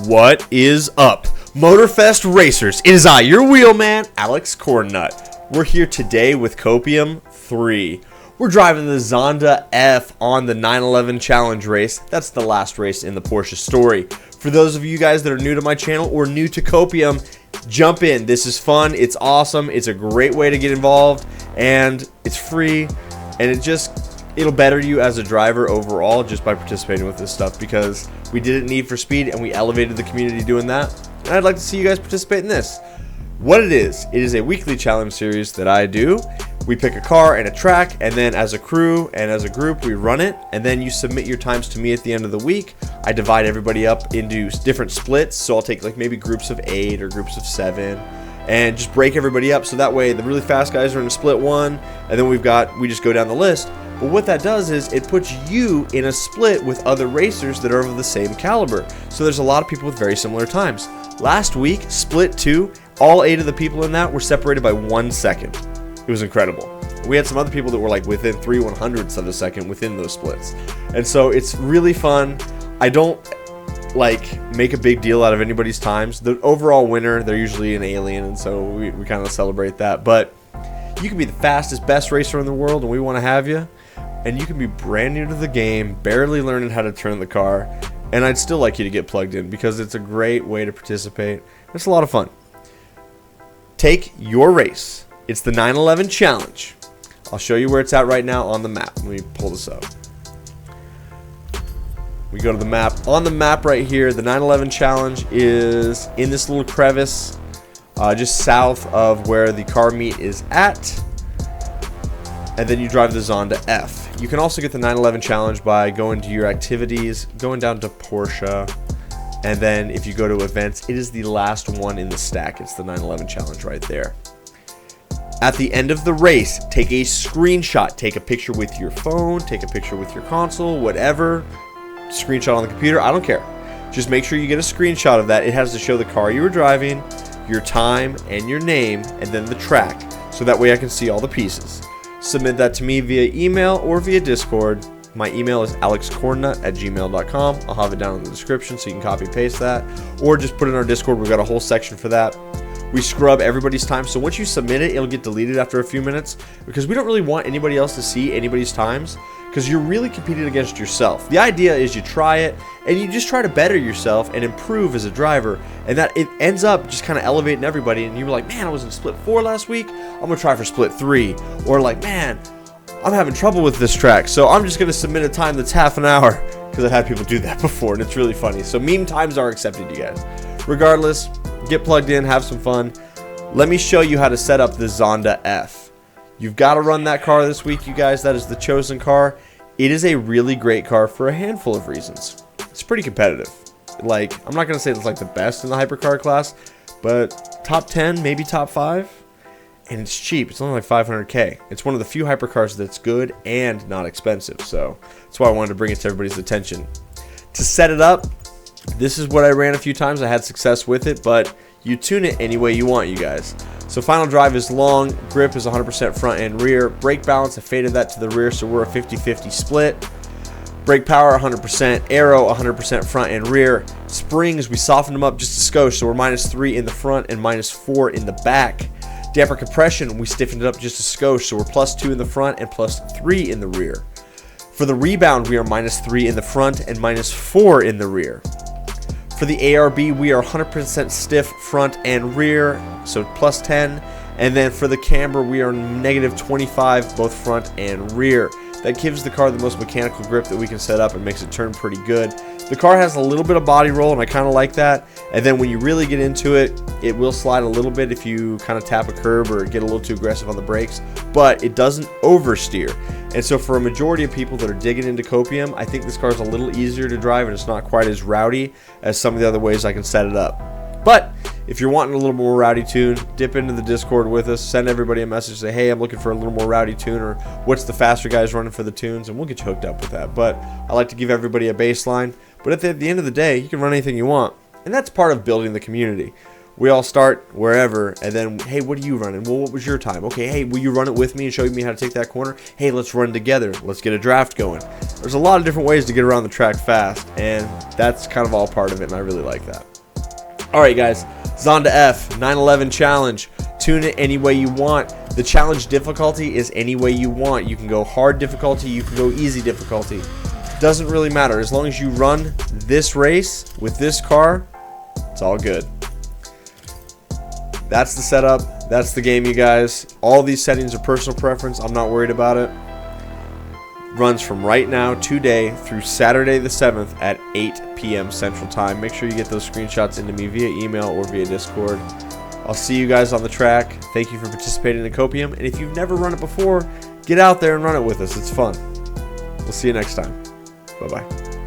What is up, Motorfest racers? It is I, your wheelman, Alex Cornnut. We're here today with Copium 3. We're driving the Zonda F on the 911 Challenge race. That's the last race in the Porsche story. For those of you guys that are new to my channel or new to Copium, jump in. This is fun. It's awesome. It's a great way to get involved, and it's free, and it'll better you as a driver overall just by participating with this stuff, because we did it Need for Speed and we elevated the community doing that, and I'd like to see you guys participate in this. What it is a weekly challenge series that I do. We pick a car and a track, and then as a crew and as a group we run it, and then you submit your times to me at the end of the week. I divide everybody up into different splits, so I'll take like maybe groups of 8 or groups of 7 and just break everybody up, so that way the really fast guys are in a split 1, and then we just go down the list. But what that does is it puts you in a split with other racers that are of the same caliber. So there's a lot of people with very similar times. Last week, split 2, all 8 of the people in that were separated by 1 second. It was incredible. We had some other people that were like within 3/100ths of a second within those splits. And so it's really fun. I don't make a big deal out of anybody's times. The overall winner, they're usually an alien, and so we kind of celebrate that. But you can be the fastest, best racer in the world, and we want to have you. And you can be brand new to the game, barely learning how to turn the car, and I'd still like you to get plugged in because it's a great way to participate. It's a lot of fun. Take your race. It's the 911 Challenge. I'll show you where it's at right now on the map. Let me pull this up. We go to the map. On the map right here, the 911 Challenge is in this little crevice just south of where the car meet is at. And then you drive the Zonda F. You can also get the 911 Challenge by going to your activities, going down to Porsche, and then if you go to events, it is the last one in the stack. It's the 911 Challenge right there. At the end of the race, take a screenshot. Take a picture with your phone, take a picture with your console, whatever. Screenshot on the computer, I don't care. Just make sure you get a screenshot of that. It has to show the car you were driving, your time, and your name, and then the track, so that way I can see all the pieces. Submit that to me via email or via Discord. My email is alexcornnut@gmail.com. I'll have it down in the description so you can copy and paste that, or just put it in our Discord. We've got a whole section for that. We scrub everybody's time, so once you submit it, it'll get deleted after a few minutes, because we don't really want anybody else to see anybody's times, because you're really competing against yourself. The idea is you try it, and you just try to better yourself and improve as a driver, and that it ends up just kind of elevating everybody, and you're like, man, I was in split 4 last week, I'm going to try for split 3, or like, man, I'm having trouble with this track, so I'm just going to submit a time that's half an hour, because I've had people do that before, and it's really funny. So meme times are accepted, you guys. Regardless, get plugged in, have some fun. Let me show you how to set up the Zonda F. You've got to run that car this week, you guys. That is the chosen car. It is a really great car for a handful of reasons. It's pretty competitive. Like, I'm not going to say it's like the best in the hypercar class, but top 10, maybe top 5. And it's cheap. It's only like $500K. It's one of the few hypercars that's good and not expensive. So that's why I wanted to bring it to everybody's attention. To set it up, this is what I ran a few times. I had success with it, but you tune it any way you want, you guys. So final drive is long, grip is 100% front and rear, brake balance, I faded that to the rear, so we're a 50-50 split. Brake power 100%, aero 100% front and rear. Springs, we softened them up just a skosh, so we're -3 in the front and -4 in the back. Damper compression, we stiffened it up just a skosh, so we're +2 in the front and +3 in the rear. For the rebound, we are -3 in the front and -4 in the rear. For the ARB, we are 100% stiff front and rear, so +10. And then for the camber, we are -25, both front and rear. That gives the car the most mechanical grip that we can set up and makes it turn pretty good. The car has a little bit of body roll, and I kind of like that. And then when you really get into it, it will slide a little bit if you kind of tap a curb or get a little too aggressive on the brakes, but it doesn't oversteer. And so for a majority of people that are digging into Copium, I think this car is a little easier to drive, and it's not quite as rowdy as some of the other ways I can set it up. But if you're wanting a little more rowdy tune, dip into the Discord with us, send everybody a message, say, hey, I'm looking for a little more rowdy tune, or what's the faster guys running for the tunes, and we'll get you hooked up with that. But I like to give everybody a baseline. But at the end of the day, you can run anything you want. And that's part of building the community. We all start wherever, and then, hey, what are you running? Well, what was your time? Okay, hey, will you run it with me and show me how to take that corner? Hey, let's run together. Let's get a draft going. There's a lot of different ways to get around the track fast, and that's kind of all part of it, and I really like that. All right, guys, Zonda F 911 challenge. Tune it any way you want. The challenge difficulty is any way you want. You can go hard difficulty, you can go easy difficulty. Doesn't really matter. As long as you run this race with this car, it's all good. That's the setup. That's the game, you guys. All these settings are personal preference. I'm not worried about it. Runs from right now, today, through Saturday the 7th at 8 p.m. Central Time. Make sure you get those screenshots into me via email or via Discord. I'll see you guys on the track. Thank you for participating in Copium. And if you've never run it before, get out there and run it with us. It's fun. We'll see you next time. Bye-bye.